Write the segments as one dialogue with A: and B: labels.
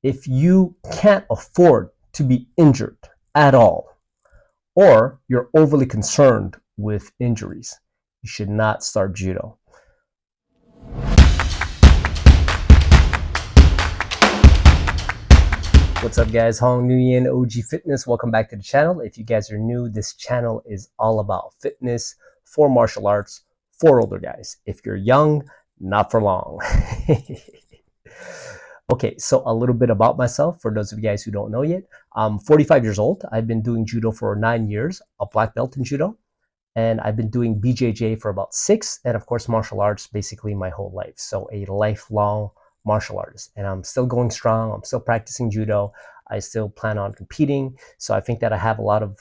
A: If you can't afford to be injured at all, or you're overly concerned with injuries, you should not start judo. What's up guys, Nguyen, OG Fitness. Welcome back to the channel. If you guys are new, this channel is all about fitness for martial arts for older guys. If you're young, not for long. Okay, so a little bit about myself for those of you guys who don't know yet. I'm 45 years old. I've been doing judo for 9 years, a black belt in judo. And I've been doing BJJ for about 6, and of course martial arts basically my whole life. So a lifelong martial artist, and I'm still going strong. I'm still practicing judo. I still plan on competing. So I think that I have a lot of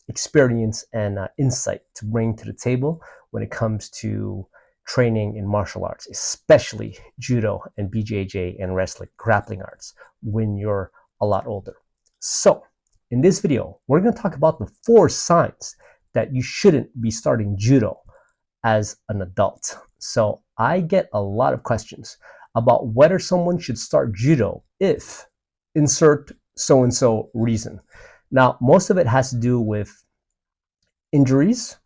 A: experience and insight to bring to the table when it comes to training in martial arts, especially judo and BJJ and wrestling, grappling arts, when you're a lot older. So in this video, we're going to talk about the 4 signs that you shouldn't be starting judo as an adult. So I get a lot of questions about whether someone should start judo if insert so-and-so reason. Now, most of it has to do with injuries,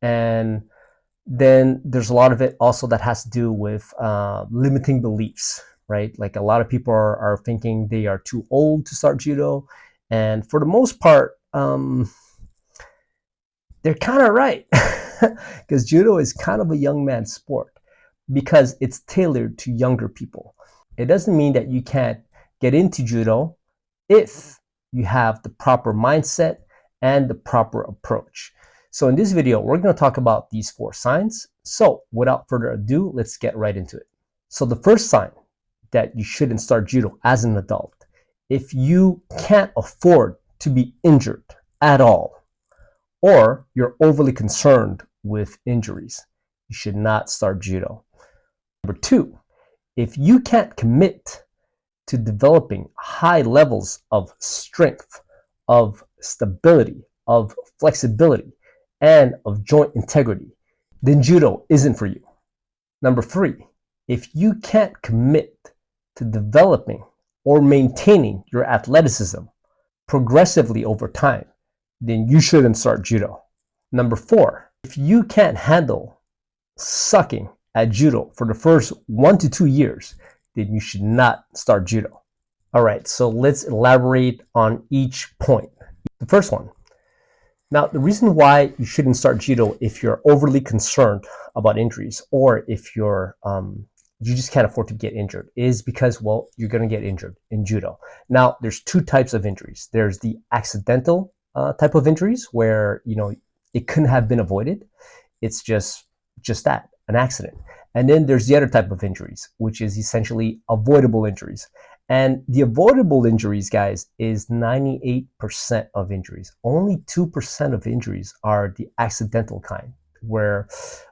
A: and then there's a lot of it also that has to do with limiting beliefs, right? Like a lot of people are thinking they are too old to start judo, and for the most part, they're kind of right, because judo is kind of a young man's sport because it's tailored to younger people. It doesn't mean that you can't get into judo if you have the proper mindset and the proper approach. So in this video, we're going to talk about these 4 signs. So without further ado, let's get right into it. So the first sign that you shouldn't start judo as an adult, if you can't afford to be injured at all, or you're overly concerned with injuries, you should not start judo. Number 2, if you can't commit to developing high levels of strength, of stability, of flexibility, and of joint integrity, then judo isn't for you. Number 3, if you can't commit to developing or maintaining your athleticism progressively over time, then you shouldn't start judo. Number 4, if you can't handle sucking at judo for the first 1 to 2 years, then you should not start judo. All right, so let's elaborate on each point. The first one. Now, the reason why you shouldn't start judo if you're overly concerned about injuries, or if you're you just can't afford to get injured, is because, well, you're going to get injured in judo. Now, there's 2 types of injuries. There's the accidental type of injuries where, you know, it couldn't have been avoided. It's just that, an accident. And then there's the other type of injuries, which is essentially avoidable injuries. And the avoidable injuries, guys, is 98% of injuries. Only 2% of injuries are the accidental kind, where,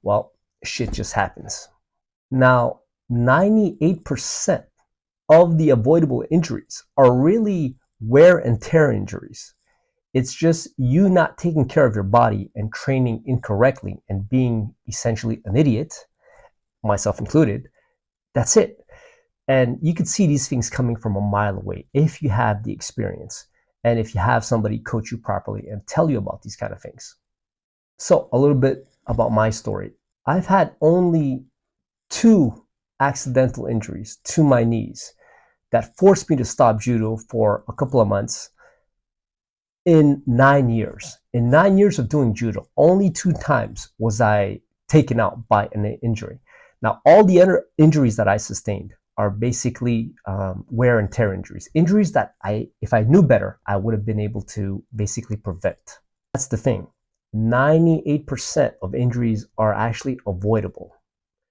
A: well, shit just happens. Now, 98% of the avoidable injuries are really wear and tear injuries. It's just you not taking care of your body and training incorrectly and being essentially an idiot, myself included. That's it. And you could see these things coming from a mile away if you have the experience and if you have somebody coach you properly and tell you about these kind of things. So a little bit about my story. I've had only 2 accidental injuries to my knees that forced me to stop judo for a couple of months. In 9 years. In 9 years of doing judo, only 2 times was I taken out by an injury. Now, all the other injuries that I sustained are basically wear and tear injuries. Injuries that if I knew better, I would have been able to basically prevent. That's the thing. 98% of injuries are actually avoidable.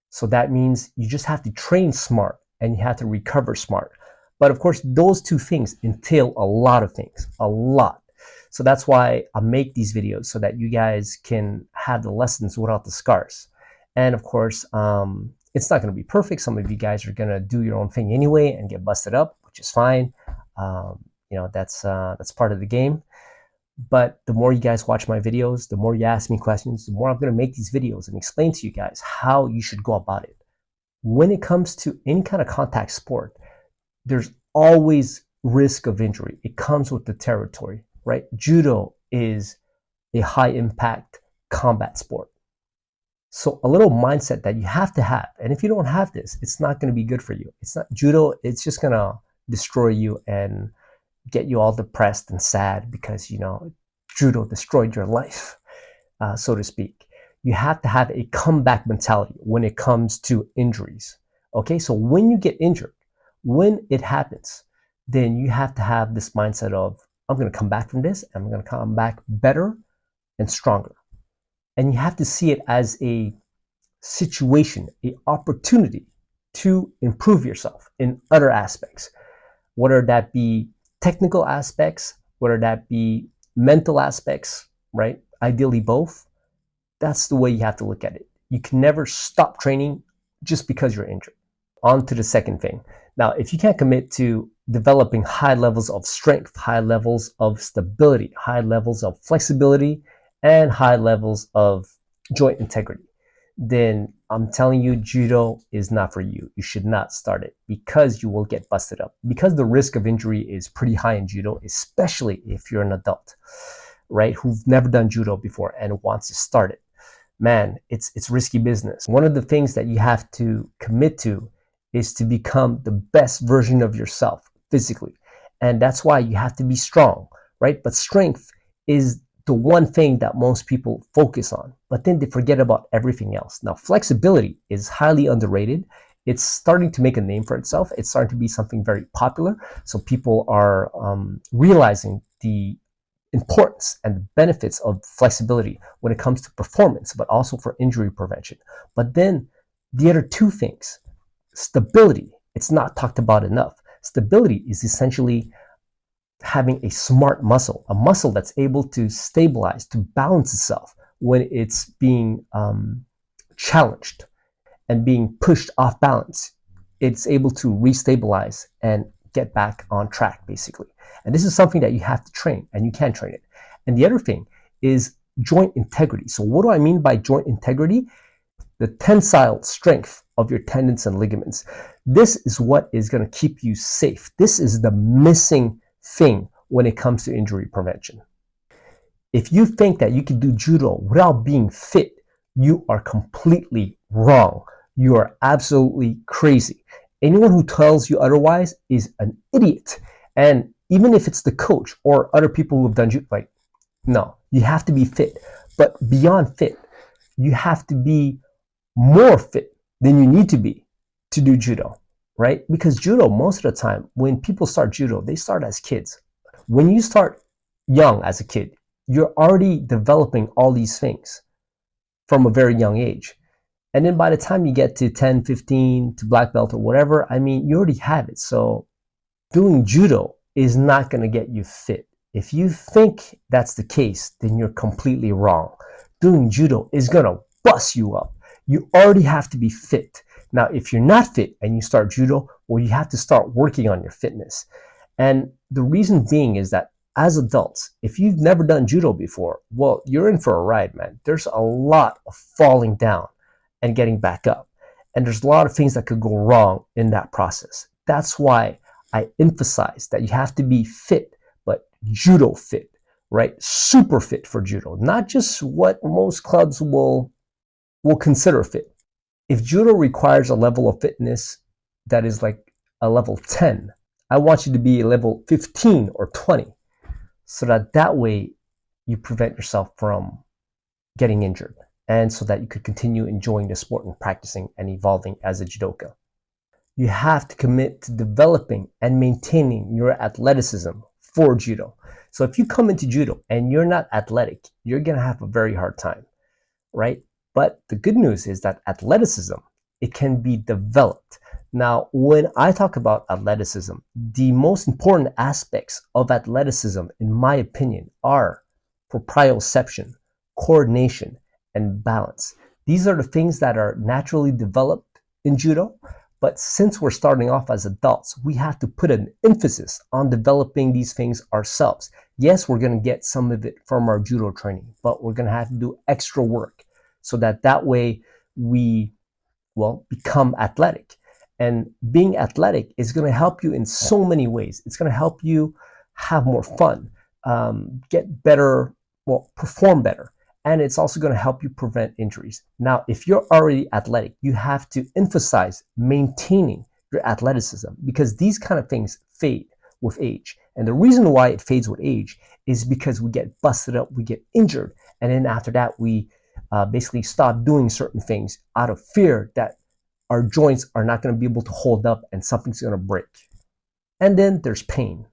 A: So that means you just have to train smart and you have to recover smart. But of course, those 2 things entail a lot of things, a lot. So that's why I make these videos, so that you guys can have the lessons without the scars. And of course, it's not going to be perfect. Some of you guys are going to do your own thing anyway and get busted up, which is fine. You know, that's part of the game. But the more you guys watch my videos, the more you ask me questions, the more I'm going to make these videos and explain to you guys how you should go about it. When it comes to any kind of contact sport, there's always risk of injury. It comes with the territory, right? Judo is a high impact combat sport. So a little mindset that you have to have. And if you don't have this, it's not going to be good for you. It's not judo. It's just going to destroy you and get you all depressed and sad because, judo destroyed your life, so to speak. You have to have a comeback mentality when it comes to injuries. Okay, so when you get injured, when it happens, then you have to have this mindset of, I'm going to come back from this, and I'm going to come back better and stronger. And you have to see it as a situation, an opportunity to improve yourself in other aspects, whether that be technical aspects, whether that be mental aspects, right? Ideally both. That's the way you have to look at it. You can never stop training just because you're injured. On to the second thing. Now, if you can't commit to developing high levels of strength, high levels of stability, high levels of flexibility, and high levels of joint integrity, then I'm telling you, judo is not for you. You should not start it because you will get busted up. Because the risk of injury is pretty high in judo, especially if you're an adult, right, who've never done judo before and wants to start it. Man, it's risky business. One of the things that you have to commit to is to become the best version of yourself physically. And that's why you have to be strong, right? But strength is the one thing that most people focus on, but then they forget about everything else. Now, flexibility is highly underrated. It's starting to make a name for itself. It's starting to be something very popular. So people are realizing the importance and the benefits of flexibility when it comes to performance, but also for injury prevention. But then the other two things, stability, it's not talked about enough. Stability is essentially having a smart muscle, a muscle that's able to stabilize, to balance itself when it's being challenged and being pushed off balance. It's able to restabilize and get back on track, basically. And this is something that you have to train, and you can train it. And the other thing is joint integrity. So what do I mean by joint integrity? The tensile strength of your tendons and ligaments. This is what is going to keep you safe. This is the missing thing when it comes to injury prevention. If you think that you can do judo without being fit, you are completely wrong. You are absolutely crazy. Anyone who tells you otherwise is an idiot. And even if it's the coach or other people who have done judo, no, you have to be fit. But beyond fit, you have to be more fit than you need to be to do judo, right? Because judo, most of the time, when people start judo, they start as kids. When you start young as a kid, you're already developing all these things from a very young age. And then by the time you get to 10, 15, to black belt or whatever, you already have it. So doing judo is not going to get you fit. If you think that's the case, then you're completely wrong. Doing judo is going to bust you up. You already have to be fit. Now, if you're not fit and you start judo, well, you have to start working on your fitness. And the reason being is that as adults, if you've never done judo before, well, you're in for a ride, man. There's a lot of falling down and getting back up. And there's a lot of things that could go wrong in that process. That's why I emphasize that you have to be fit, but judo fit, right? Super fit for judo, not just what most clubs will consider fit. If judo requires a level of fitness that is like a level 10, I want you to be a level 15 or 20, so that way you prevent yourself from getting injured, and so that you could continue enjoying the sport and practicing and evolving as a judoka. You have to commit to developing and maintaining your athleticism for judo. So if you come into judo and you're not athletic, you're going to have a very hard time, right? But the good news is that athleticism, it can be developed. Now, when I talk about athleticism, the most important aspects of athleticism, in my opinion, are proprioception, coordination, and balance. These are the things that are naturally developed in judo. But since we're starting off as adults, we have to put an emphasis on developing these things ourselves. Yes, we're going to get some of it from our judo training, but we're going to have to do extra work so that way we, become athletic. And being athletic is going to help you in so many ways. It's going to help you have more fun, get better, well, perform better. And it's also going to help you prevent injuries. Now, if you're already athletic, you have to emphasize maintaining your athleticism, because these kind of things fade with age. And the reason why it fades with age is because we get busted up, we get injured. And then after that, we basically stop doing certain things out of fear that our joints are not going to be able to hold up and something's going to break. And then there's pain.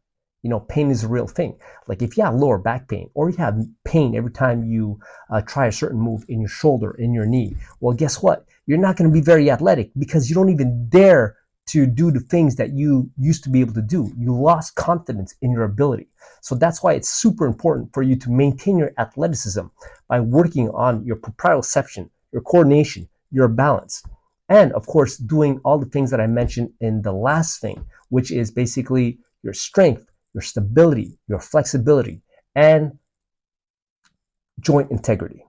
A: Pain is a real thing. Like if you have lower back pain, or you have pain every time you try a certain move in your shoulder, in your knee, well, guess what? You're not going to be very athletic, because you don't even dare to do the things that you used to be able to do. You lost confidence in your ability. So that's why it's super important for you to maintain your athleticism by working on your proprioception, your coordination, your balance. And of course, doing all the things that I mentioned in the last thing, which is basically your strength, your stability, your flexibility, and joint integrity.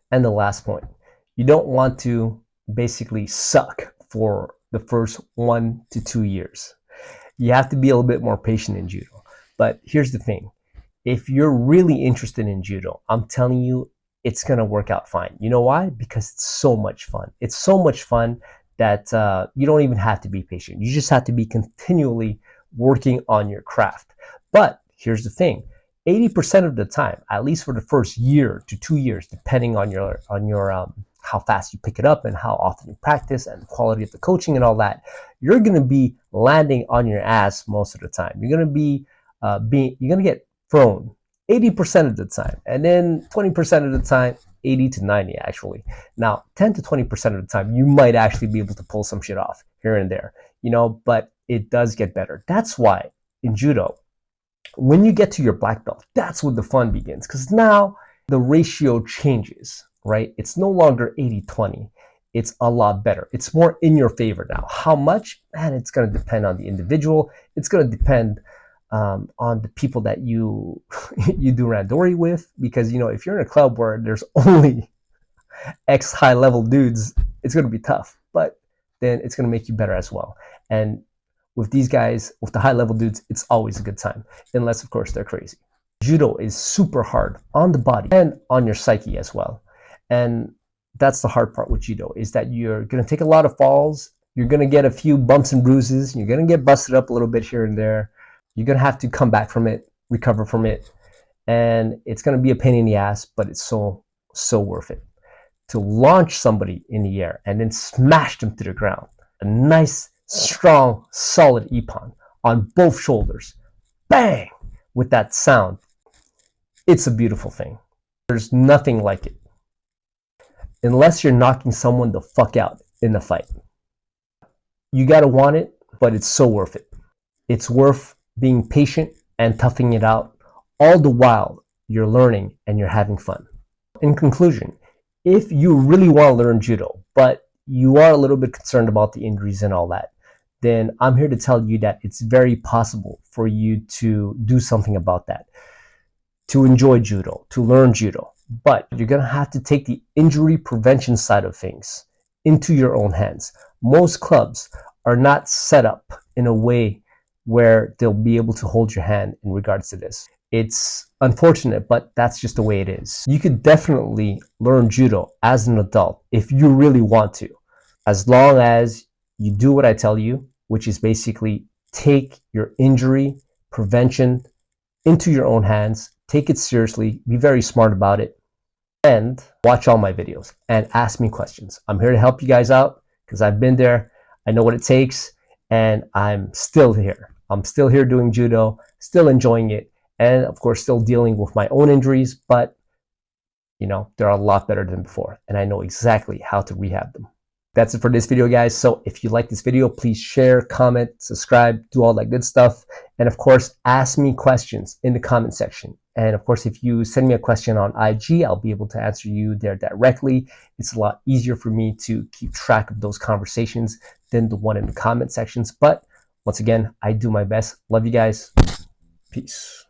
A: And the last point, you don't want to basically suck for the first 1 to 2 years. You have to be a little bit more patient in judo. But here's the thing. If you're really interested in judo, I'm telling you, it's going to work out fine. You know why? Because it's so much fun. It's so much fun that you don't even have to be patient. You just have to be continually working on your craft. But here's the thing. 80% of the time, at least for the first year to 2 years, depending on your how fast you pick it up and how often you practice and the quality of the coaching and all that, you're going to be landing on your ass most of the time. You're going to be you're going to get thrown 80% of the time, and then 20% of the time, 80 to 90 actually. Now, 10 to 20% of the time, you might actually be able to pull some shit off here and there, but it does get better. That's why in judo, when you get to your black belt, that's when the fun begins, because now the ratio changes, right? It's no longer 80-20. It's a lot better. It's more in your favor now. How much? Man, it's going to depend on the individual. It's going to depend on the people that you do randori with, because if you're in a club where there's only X high level dudes, it's going to be tough, but then it's going to make you better as well. And with these guys, with the high level dudes, it's always a good time, unless of course they're crazy. Judo is super hard on the body and on your psyche as well. And that's the hard part with judo, is that you're going to take a lot of falls. You're going to get a few bumps and bruises. You're going to get busted up a little bit here and there. You're going to have to come back from it, recover from it. And it's going to be a pain in the ass, but it's so worth it. To launch somebody in the air and then smash them to the ground. A nice, strong, solid ippon on both shoulders. Bang! With that sound. It's a beautiful thing. There's nothing like it. Unless you're knocking someone the fuck out in the fight. You gotta want it, but it's so worth it. It's worth being patient and toughing it out, all the while you're learning and you're having fun. In conclusion, if you really want to learn judo, but you are a little bit concerned about the injuries and all that, then I'm here to tell you that it's very possible for you to do something about that, to enjoy judo, to learn judo. But you're going to have to take the injury prevention side of things into your own hands. Most clubs are not set up in a way where they'll be able to hold your hand in regards to this. It's unfortunate, but that's just the way it is. You could definitely learn judo as an adult if you really want to, as long as you do what I tell you, which is basically take your injury prevention into your own hands, take it seriously, be very smart about it, and watch all my videos and ask me questions. I'm here to help you guys out because I've been there. I know what it takes, and I'm still here. I'm still here doing judo, still enjoying it, and of course still dealing with my own injuries, but they're a lot better than before, and I know exactly how to rehab them. That's it for this video, guys. So if you like this video, please share, comment, subscribe, do all that good stuff. And of course, ask me questions in the comment section. And of course, if you send me a question on IG, I'll be able to answer you there directly. It's a lot easier for me to keep track of those conversations than the one in the comment sections. But once again, I do my best. Love you guys. Peace.